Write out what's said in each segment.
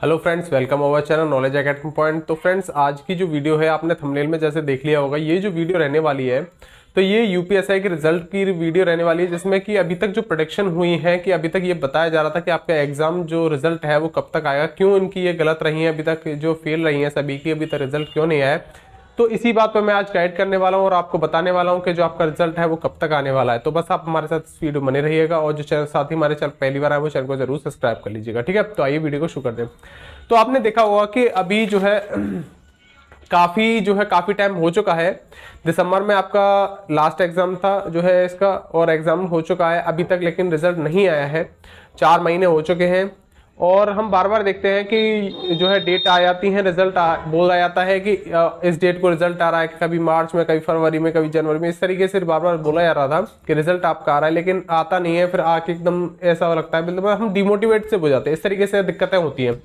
Hello friends, welcome over channel knowledge academy point. तो friends, आज की जो वीडियो है आपने थंबनेल में जैसे देख लिया होगा, ये जो वीडियो रहने वाली है तो ये यूपीएससी के रिजल्ट की वीडियो रहने वाली है, जिसमें कि अभी तक जो प्रेडिक्शन हुई है कि अभी तक ये बताया जा रहा था कि आपका एग्जाम जो रिजल्ट है वो कब तक आएगा, क्यों इनकी ये गलत रही है, अभी तक जो फेल रही है सभी की अभी तक रिजल्ट क्यों नहीं आया। तो इसी बात पर मैं आज गाइड करने वाला हूं और आपको बताने वाला हूं कि जो आपका रिजल्ट है वो कब तक आने वाला है। तो बस आप हमारे साथ इस वीडियो बने रहिएगा और जो चैनल साथ ही हमारे चैनल पहली बार आए वो चैनल को जरूर सब्सक्राइब कर लीजिएगा। ठीक है, तो आइए वीडियो को शुरू कर दें। तो आपने देखा होगा कि अभी जो है काफी टाइम हो चुका है। दिसंबर में आपका लास्ट एग्जाम था जो है इसका, और एग्जाम हो चुका है अभी तक, लेकिन रिजल्ट नहीं आया है। 4 महीने हो चुके हैं और हम बार बार देखते हैं कि जो है डेट आ जाती है, रिजल्ट बोला जाता है कि इस डेट को रिजल्ट आ रहा है, कभी मार्च में, कभी फरवरी में, कभी जनवरी में, इस तरीके से बार बार बोला जा रहा था कि रिजल्ट आपका आ रहा है, लेकिन आता नहीं है। फिर आके एकदम ऐसा लगता है, मतलब हम डिमोटिवेट से हो जाते हैं, इस तरीके से दिक्कतें होती हैं।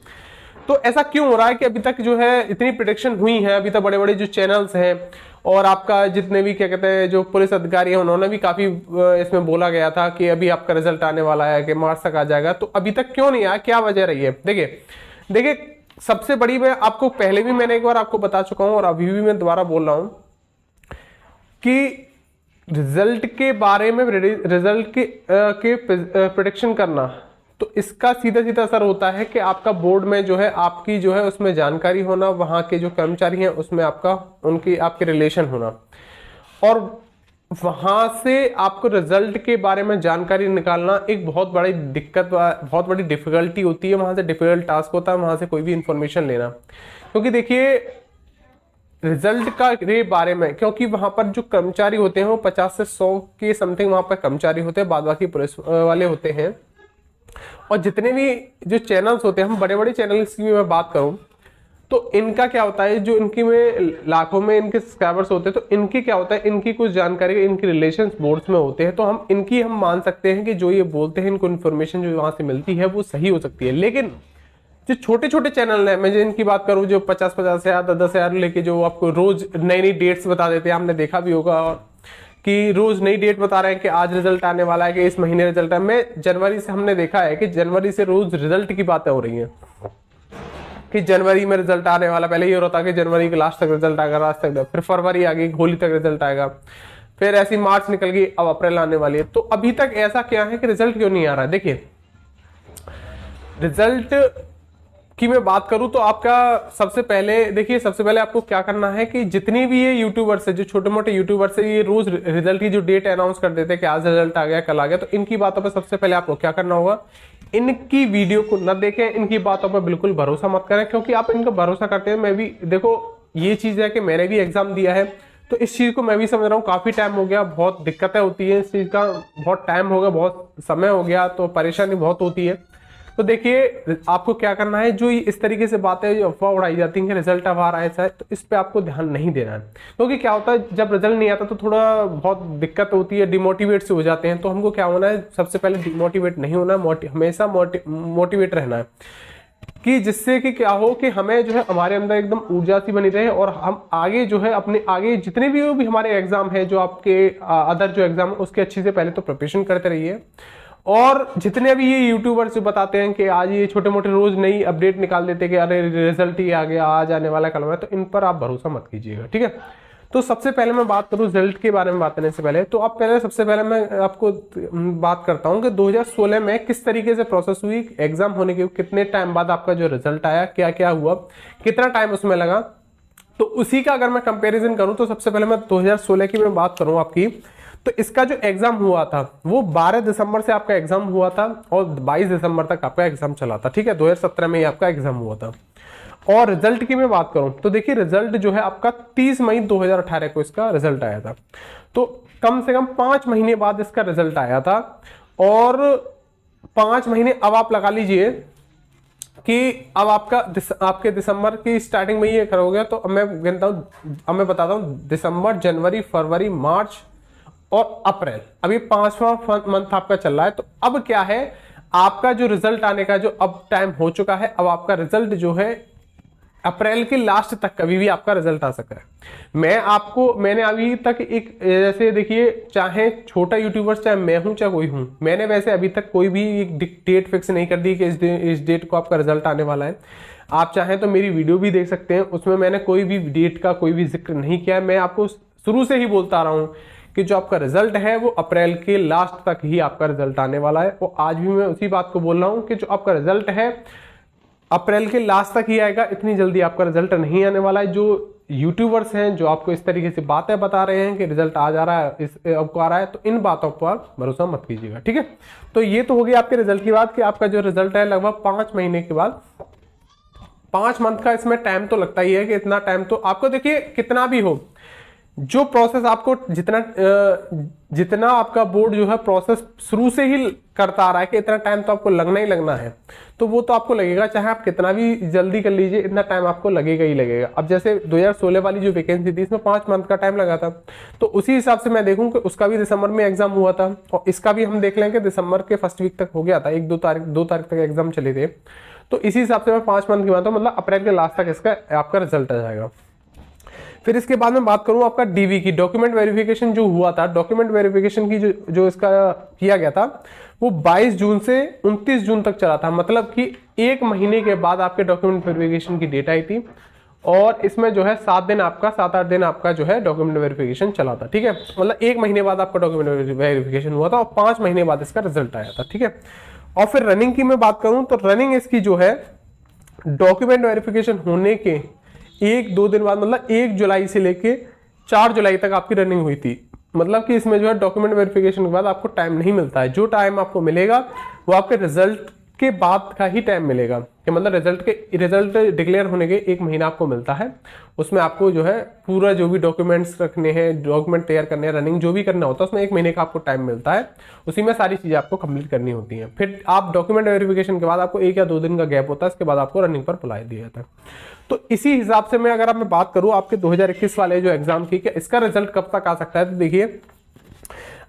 तो ऐसा क्यों हो रहा है कि अभी तक जो है इतनी प्रेडिक्शन हुई है, अभी तक बड़े बड़े जो चैनल्स हैं और आपका जितने भी क्या कहते हैं जो पुलिस अधिकारी हैं उन्होंने भी काफी इसमें बोला गया था कि अभी आपका रिजल्ट आने वाला है, कि मार्च तक आ जाएगा, तो अभी तक क्यों नहीं आया, क्या वजह रही है। देखिए सबसे बड़ी, मैं आपको पहले भी मैंने एक बार आपको बता चुका हूं और अभी भी मैं दोबारा बोल रहा हूं कि रिजल्ट के बारे में, रिजल्ट के प्रेडिक्शन करना, तो इसका सीधा सीधा असर होता है कि आपका बोर्ड में जो है आपकी जो है उसमें जानकारी होना, वहां के जो कर्मचारी हैं उसमें आपके रिलेशन होना, और वहां से आपको रिजल्ट के बारे में जानकारी निकालना एक बहुत बड़ी दिक्कत, बहुत बड़ी डिफिकल्टी होती है। वहां से डिफिकल्ट टास्क होता है वहां से कोई भी इंफॉर्मेशन लेना, क्योंकि देखिए रिजल्ट के बारे में, क्योंकि वहां पर जो कर्मचारी होते हैं वो 50 से 100 के समथिंग वहां पर कर्मचारी होते हैं, बाद बाकी पुलिस वाले होते हैं। और जितने भी जो चैनल्स होते हैं, हम बड़े बड़े चैनल्स की मैं बात करूं तो इनका क्या होता है, जो इनकी में लाखों में इनके सब्सक्राइबर्स होते हैं, तो इनकी क्या होता है, इनकी कुछ जानकारी इनकी रिलेशंस बोर्ड्स में होते हैं, तो हम मान सकते हैं कि जो ये बोलते हैं, इनको इन्फॉर्मेशन जो वहां से मिलती है वो सही हो सकती है। लेकिन जो छोटे छोटे चैनल है, मैं जिनकी बात करूं, जो 50-50 हजार 10-10 हजार लेके जो आपको रोज नई नई डेट्स बता देते हैं, आपने देखा भी होगा कि रोज नई डेट बता रहे हैं कि आज रिजल्ट आने वाला है, कि इस महीने रिजल्ट है। मैं जनवरी से, हमने देखा है कि जनवरी से रोज रिजल्ट की बातें हो रही हैं कि जनवरी में रिजल्ट आने वाला। पहले ये होता कि जनवरी के लास्ट तक रिजल्ट आएगा, लास्ट तक, फिर फरवरी आ गई, होली तक रिजल्ट आएगा, फिर ऐसी मार्च निकल गई, अब अप्रैल आने वाली है। तो अभी तक ऐसा क्या है कि रिजल्ट क्यों नहीं आ रहा है। देखिए रिजल्ट की मैं बात करूं तो आपका सबसे पहले आपको क्या करना है कि जितनी भी ये यूट्यूबर्स है, जो छोटे मोटे यूट्यूबर्स है, ये रोज रिजल्ट की जो डेट अनाउंस कर देते हैं कि आज रिजल्ट आ गया, कल आ गया, तो इनकी बातों पर सबसे पहले आपको क्या करना होगा, इनकी वीडियो को न देखें, इनकी बातों पर बिल्कुल भरोसा मत करें, क्योंकि आप इनका भरोसा करते हैं। मैं भी देखो, ये चीज है कि मैंने भी एग्जाम दिया है, तो इस चीज को मैं भी समझ रहा हूँ। काफी टाइम हो गया, बहुत दिक्कतें होती है इस चीज का, बहुत टाइम हो गया, बहुत समय हो गया, तो परेशानी बहुत होती है। तो देखिए आपको क्या करना है, जो इस तरीके से बातें, जो अफवाह उड़ाई जाती हैं रिजल्ट अब आ रहा है ऐसा है, तो इस पे आपको ध्यान नहीं देना है। क्योंकि क्या होता है, जब रिजल्ट नहीं आता तो थोड़ा बहुत दिक्कत होती है, डिमोटिवेट से हो जाते हैं। तो हमको क्या होना है, सबसे पहले डिमोटिवेट नहीं होना, हमेशा मोटिवेट रहना है, कि जिससे कि क्या हो कि हमें जो है हमारे अंदर एकदम ऊर्जा सी बनी रहे, और हम आगे जो है अपने आगे जितने भी हमारे एग्जाम है, जो आपके अदर जो एग्जाम है, उसके अच्छे से पहले तो प्रिपरेशन करते रहिए। और जितने भी ये यूट्यूबर्स बताते हैं कि आज ये छोटे मोटे रोज नई अपडेट निकाल देते हैं कि अरे रिजल्ट ही आ गया, आज आने वाला, कल, तो इन पर आप भरोसा मत कीजिएगा। ठीक है, तो सबसे पहले मैं बात करूं रिजल्ट के बारे में बात करने से पहले, तो सबसे पहले मैं आपको बात करता हूं कि 2016 में किस तरीके से प्रोसेस हुई, एग्जाम होने के कितने टाइम बाद आपका जो रिजल्ट आया, क्या क्या हुआ, कितना टाइम उसमें लगा। तो उसी का अगर मैं कंपेरिजन करूं तो सबसे पहले मैं 2016 की मैं बात करूं आपकी, तो इसका जो एग्जाम हुआ था वो 12 दिसंबर से आपका एग्जाम हुआ था और 22 दिसंबर तक आपका एग्जाम चला था। ठीक है, 2017 में ही आपका एग्जाम हुआ था। और रिजल्ट की मैं बात करूं तो देखिए रिजल्ट जो है आपका 30 मई 2018 को इसका रिजल्ट आया था। तो कम से कम 5 महीने बाद इसका रिजल्ट आया था, और 5 महीने अब आप लगा लीजिए कि अब आपके दिसंबर की स्टार्टिंग में ये खड़ा हो गया। तो अब मैं गिनता हूं, अब मैं बताता हूं, दिसंबर, जनवरी, फरवरी, मार्च और अप्रैल, अभी 5वां मंथ आपका चल रहा है। तो अब क्या है, आपका जो रिजल्ट आने का जो अब टाइम हो चुका है, अब आपका रिजल्ट जो है अप्रैल के लास्ट तक कभी भी आपका रिजल्ट आ सकता है। मैंने अभी तक एक, जैसे देखिए, चाहे छोटा यूट्यूबर, चाहे मैं हूं चाहे कोई हूं, मैंने वैसे अभी तक कोई भी एक डेट फिक्स नहीं कर दी कि इस डेट को आपका रिजल्ट आने वाला है। आप चाहें तो मेरी वीडियो भी देख सकते हैं, उसमें मैंने कोई भी डेट का कोई भी जिक्र नहीं किया है। मैं आपको शुरू से ही बोलता आ रहा हूं कि जो आपका रिजल्ट है वो अप्रैल के लास्ट तक ही आपका रिजल्ट आने वाला है। और आज भी मैं उसी बात को बोल रहा हूं कि जो आपका रिजल्ट है अप्रैल के लास्ट तक ही आएगा, इतनी जल्दी आपका रिजल्ट नहीं आने वाला है। जो यूट्यूबर्स हैं जो आपको इस तरीके से बातें बता रहे हैं कि रिजल्ट आ जा रहा है, इस आपको आ रहा है, तो इन बातों पर भरोसा मत कीजिएगा, ठीक है। तो ये तो हो गई आपके रिजल्ट की बात कि आपका जो रिजल्ट है लगभग 5 महीने के बाद, 5 मंथ का इसमें टाइम तो लगता ही है कि इतना टाइम तो आपको, देखिए कितना भी हो, जो प्रोसेस आपको जितना आपका बोर्ड जो है प्रोसेस शुरू से ही करता आ रहा है कि इतना टाइम तो आपको लगना ही लगना है, तो वो तो आपको लगेगा, चाहे आप कितना भी जल्दी कर लीजिए, इतना टाइम आपको लगेगा ही लगेगा। अब जैसे 2016 वाली जो वैकेंसी थी इसमें 5 मंथ का टाइम लगा था, तो उसी हिसाब से मैं देखूं कि उसका भी दिसंबर में एग्जाम हुआ था और इसका भी हम देख लें कि दिसंबर के फर्स्ट वीक तक हो गया था, 2 तारीख तक एग्जाम चले थे। तो इसी हिसाब से मैं 5 मंथ की बात हूं, मतलब अप्रैल के लास्ट तक इसका आपका रिजल्ट आ जाएगा। फिर इसके बाद में बात करूं आपका डीवी की, डॉक्यूमेंट वेरिफिकेशन जो हुआ था, डॉक्यूमेंट वेरिफिकेशन की जो इसका किया गया था वो 22 जून से 29 जून तक चला था, मतलब कि 1 महीने के बाद आपके डॉक्यूमेंट वेरिफिकेशन की डेट आई थी। और इसमें जो है 7-8 दिन आपका जो है डॉक्यूमेंट वेरिफिकेशन चला था, ठीक है। मतलब 1 महीने बाद आपका डॉक्यूमेंट वेरिफिकेशन हुआ था और 5 महीने बाद इसका रिजल्ट आया था, ठीक है। और फिर रनिंग की मैं बात करूं तो रनिंग इसकी जो है डॉक्यूमेंट वेरिफिकेशन होने के 1-2 दिन बाद, मतलब 1 जुलाई से लेके 4 जुलाई तक आपकी रनिंग हुई थी। मतलब कि इसमें जो है डॉक्यूमेंट वेरिफिकेशन के बाद आपको टाइम नहीं मिलता है, जो टाइम आपको मिलेगा वो आपके रिजल्ट के बाद का ही टाइम मिलेगा, कि मतलब रिजल्ट डिक्लेयर होने के 1 महीना आपको मिलता है। उसमें आपको जो है पूरा जो भी डॉक्यूमेंट्स रखने हैं, डॉक्यूमेंट तैयार करने हैं, रनिंग जो भी करना होता है उसमें 1 महीने का आपको टाइम मिलता है, उसी में सारी चीजें आपको कंप्लीट करनी होती हैं। फिर आप डॉक्यूमेंट वेरिफिकेशन के बाद आपको 1 या 2 दिन का गैप होता है, इसके बाद आपको रनिंग पर बुलाया दिया जाता है। तो इसी हिसाब से मैं अगर मैं बात करूं आपके 2021 वाले जो एग्जाम की, कि इसका रिजल्ट कब तक आ सकता है, तो देखिए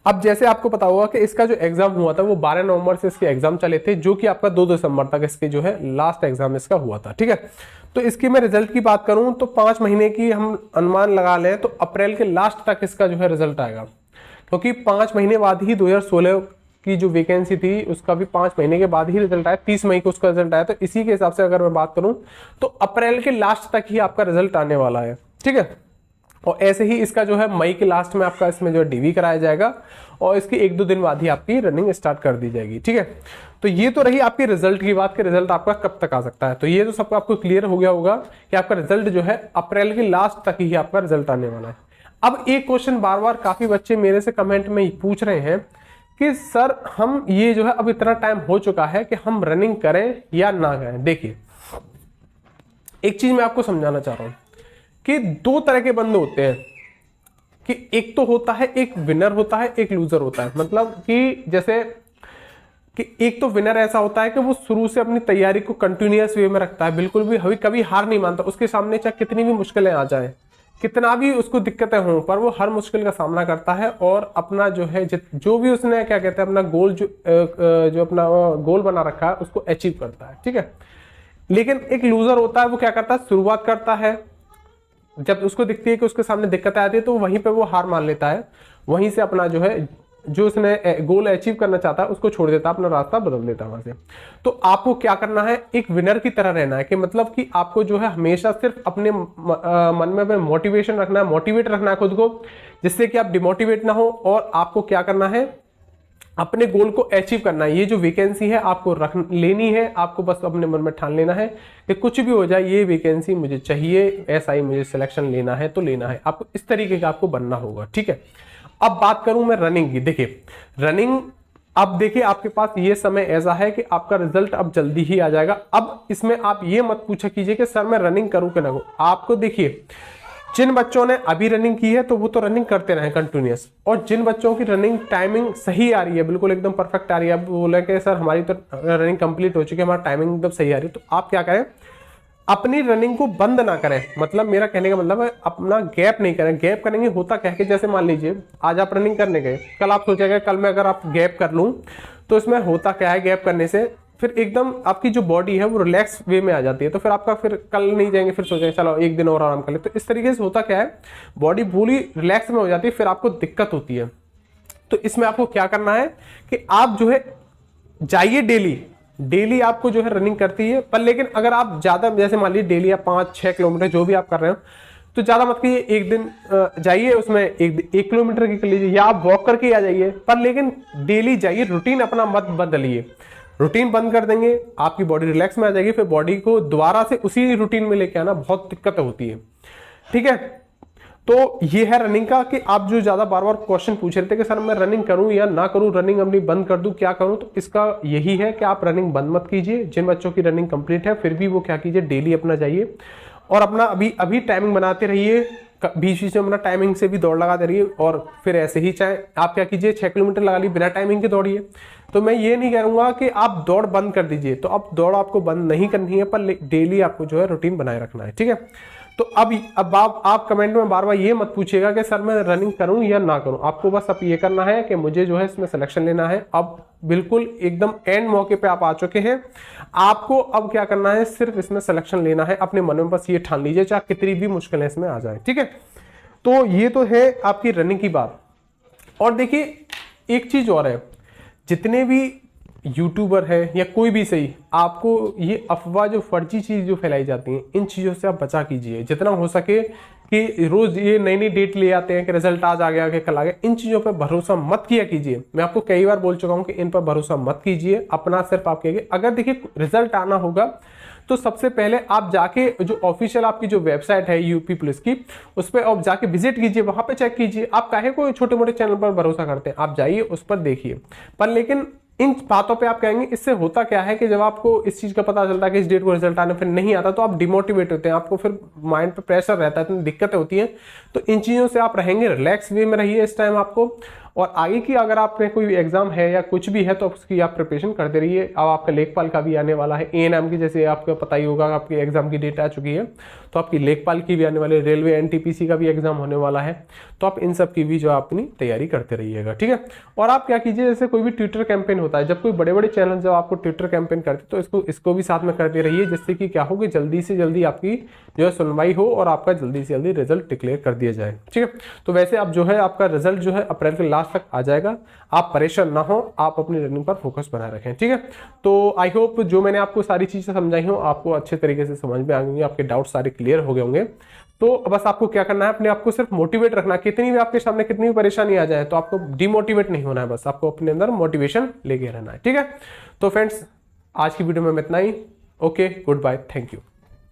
अब जैसे आपको पता होगा कि इसका जो एग्जाम हुआ था वो 12 नवंबर से इसके एग्जाम चले थे, जो कि आपका 2 दिसंबर तक इसके जो है लास्ट एग्जाम इसका हुआ था, ठीक है। तो इसकी मैं रिजल्ट की बात करूं तो 5 महीने की हम अनुमान लगा लें तो अप्रैल के लास्ट तक इसका जो है रिजल्ट आएगा, क्योंकि 5 महीने बाद ही 2016 की जो वैकेंसी थी उसका भी 5 महीने के बाद ही रिजल्ट आया, 30 मई को उसका रिजल्ट आया। तो इसी के हिसाब से अगर मैं बात करूं तो अप्रैल के लास्ट तक ही आपका रिजल्ट आने वाला है, ठीक है। और ऐसे ही इसका जो है मई के लास्ट में आपका इसमें जो है डीवी कराया जाएगा और इसके 1-2 दिन बाद ही आपकी रनिंग स्टार्ट कर दी जाएगी, ठीक है। तो ये तो रही आपकी रिजल्ट की बात कि रिजल्ट आपका कब तक आ सकता है। तो ये तो सबको आपको क्लियर हो गया होगा कि आपका रिजल्ट जो है अप्रैल के लास्ट तक ही आपका रिजल्ट आने वाला है। अब एक क्वेश्चन बार बार काफी बच्चे मेरे से कमेंट में पूछ रहे हैं कि सर हम ये जो है अब इतना टाइम हो चुका है कि हम रनिंग करें या ना करें। देखिए एक चीज मैं आपको समझाना चाह रहा हूं कि 2 तरह के बंदे होते हैं, कि एक तो होता है, एक विनर होता है, एक लूजर होता है। मतलब कि जैसे कि एक तो विनर ऐसा होता है कि वो शुरू से अपनी तैयारी को कंटिन्यूअस वे में रखता है, बिल्कुल भी कभी हार नहीं मानता। उसके सामने चाहे कितनी भी मुश्किलें आ जाए, कितना भी उसको दिक्कतें हों, पर वो हर मुश्किल का सामना करता है और अपना जो है जो भी उसने क्या कहते हैं अपना गोल जो अपना गोल बना रखा है उसको अचीव करता है, ठीक है। लेकिन एक लूजर होता है, वो क्या करता है, शुरुआत करता है, जब उसको दिखती है कि उसके सामने दिक्कतें आती है तो वहीं पे वो हार मान लेता है, वहीं से अपना जो है जो उसने गोल अचीव करना चाहता है उसको छोड़ देता है, अपना रास्ता बदल देता है वहां से। तो आपको क्या करना है, एक विनर की तरह रहना है, कि मतलब कि आपको जो है हमेशा सिर्फ अपने मन में मोटिवेशन रखना है, मोटिवेट रखना है खुद को, जिससे कि आप डिमोटिवेट ना हो। और आपको क्या करना है, अपने गोल को अचीव करना है। ये जो वैकेंसी है आपको लेनी है, आपको बस अपने मन में ठान लेना है कि कुछ भी हो जाए ये वैकेंसी मुझे चाहिए, ऐसा ही मुझे सिलेक्शन लेना है तो लेना है। आपको इस तरीके का आपको बनना होगा, ठीक है। अब बात करूं मैं रनिंग की। देखिए रनिंग, अब देखिए आपके पास ये समय ऐसा है कि आपका रिजल्ट अब जल्दी ही आ जाएगा। अब इसमें आप ये मत पूछा कीजिए कि सर मैं रनिंग करूं कि ना करूं। आपको देखिए जिन बच्चों ने अभी रनिंग की है तो वो तो रनिंग करते रहे कंटिन्यूअस, और जिन बच्चों की रनिंग टाइमिंग सही आ रही है, बिल्कुल एकदम परफेक्ट आ रही है, अब बोले कि सर हमारी तो रनिंग कंप्लीट हो चुकी है, हमारा टाइमिंग एकदम सही आ रही है, तो आप क्या करें, अपनी रनिंग को बंद ना करें। मतलब मेरा कहने का मतलब है अपना गैप नहीं करें। गैप करेंगे होता क्या है कि जैसे मान लीजिए आज आप रनिंग करने गए, कल आप सोचेंगे कल मैं अगर आप गैप कर लूं तो इसमें होता क्या है, गैप करने से फिर एकदम आपकी जो बॉडी है वो रिलैक्स वे में आ जाती है। तो फिर आपका फिर कल नहीं जाएंगे, फिर सोचेंगे चलो एक दिन और आराम कर ले। तो इस तरीके से होता क्या है, बॉडी पूरी रिलैक्स में हो जाती है, फिर आपको दिक्कत होती है। तो इसमें आपको क्या करना है कि आप जो है जाइए डेली आपको जो है रनिंग करती है, पर लेकिन अगर आप ज्यादा, जैसे मान लीजिए डेली आप 5-6 किलोमीटर जो भी आप कर रहे हो, तो ज्यादा मत कीजिए। एक दिन जाइए उसमें 1 किलोमीटर की कर लीजिए, या आप वॉक करके आ जाइए, पर लेकिन डेली जाइए। रूटीन अपना मत बदलिए। रूटीन बंद कर देंगे, आपकी बॉडी रिलैक्स में आ जाएगी, फिर बॉडी को दोबारा से उसी रूटीन में लेके आना बहुत दिक्कत होती है। ठीक है, तो ये है रनिंग का। कि आप जो ज्यादा बार बार क्वेश्चन पूछ रहे थे कि सर मैं रनिंग करूं या ना करूं, रनिंग अपनी बंद कर दूं, क्या करूं, तो इसका यही है कि आप रनिंग बंद मत कीजिए। जिन बच्चों की रनिंग कंप्लीट है फिर भी वो क्या कीजिए, डेली अपना जाइए और अपना अभी टाइमिंग बनाते रहिए। बीच बीच में अपना टाइमिंग से भी दौड़ लगाते रहिए। और फिर ऐसे ही चाहे आप क्या कीजिए 6 किलोमीटर लगा ली, बिना टाइमिंग के दौड़िए। तो मैं ये नहीं करूंगा कि आप दौड़ बंद कर दीजिए, तो अब दौड़ आपको बंद नहीं करनी है, पर डेली आपको जो है रूटीन बनाए रखना है। ठीक है, तो अब आप कमेंट में बार बार ये मत पूछिएगा कि सर मैं रनिंग करूं या ना करूं। आपको बस अब ये करना है कि मुझे जो है इसमें सिलेक्शन लेना है। अब बिल्कुल एकदम एंड मौके पे आप आ चुके हैं। आपको अब क्या करना है, सिर्फ इसमें सिलेक्शन लेना है। अपने मन में बस ये ठान लीजिए, चाहे कितनी भी मुश्किलें इसमें आ जाए। ठीक है, तो ये तो है आपकी रनिंग की बात। और देखिए एक चीज और है, जितने भी यूट्यूबर है या कोई भी सही, आपको ये अफवाह जो फर्जी चीज जो फैलाई जाती है, इन चीजों से आप बचा कीजिए जितना हो सके। कि रोज ये नई नई डेट ले आते हैं कि रिजल्ट आज आ गया कि कल आ गया, इन चीजों पर भरोसा मत किया कीजिए। मैं आपको कई बार बोल चुका हूं कि इन पर भरोसा मत कीजिए। अपना सिर्फ आप कहिए, अगर देखिए रिजल्ट आना होगा तो सबसे पहले आप जाके जो ऑफिशियल आपकी जो वेबसाइट है यूपी पुलिस की, उस पर आप जाके विजिट कीजिए, वहां पे चेक कीजिए। आप काहे को छोटे मोटे चैनल पर भरोसा करते हैं, आप जाइए उस पर देखिए। पर लेकिन इन बातों पे आप कहेंगे, इससे होता क्या है कि जब आपको इस चीज का पता चलता है कि इस डेट को रिजल्ट आने फिर नहीं आता, तो आप डिमोटिवेट होते हैं, आपको फिर माइंड पे प्रेशर रहता है, इतनी दिक्कतें होती हैं। तो इन चीजों से आप रहेंगे, रिलैक्स वे में रहिए इस टाइम आपको। और आगे की अगर आपने कोई एग्जाम है या कुछ भी है तो उसकी आप प्रिपरेशन करते रहिए। अब आपका लेखपाल का भी आने वाला है, एएनएम की, जैसे आपको पता ही होगा आपकी एग्जाम की डेट आ चुकी है, तो आपकी लेखपाल की भी आने वाली है, रेलवे एनटीपीसी का भी एग्जाम होने वाला है। तो आप इन सब की भी जो अपनी तैयारी करते रहिएगा। ठीक है, और आप क्या कीजिए, जैसे कोई भी ट्विटर कैंपेन होता है, जब कोई बड़े बड़े चैनल जब आपको ट्विटर कैंपेन करते हैं तो इसको भी साथ में करते रहिए, जिससे कि क्या हो कि जल्दी से जल्दी आपकी जो है सुनवाई हो और आपका जल्दी से जल्दी रिजल्ट डिक्लेयर कर दिया जाए। ठीक है, तो वैसे अब जो है आपका रिजल्ट जो है अप्रैल के लास्ट तक आ जाएगा। आप परेशान ना हो, आप अपनी रनिंग पर फोकस बनाए रखें। ठीक है, तो आई होप जो मैंने आपको सारी चीजें समझाई हूँ आपको अच्छे तरीके से समझ में आ गई, आपके डाउट सारे क्लियर हो गए होंगे। तो बस आपको क्या करना है, अपने आपको सिर्फ मोटिवेट रखना। कितनी भी आपके सामने कितनी भी परेशानी आ जाए तो आपको डिमोटिवेट नहीं होना है, बस आपको अपने अंदर मोटिवेशन लेके रहना है। ठीक है, तो फ्रेंड्स आज की वीडियो में इतना ही। Okay, good bye, thank you.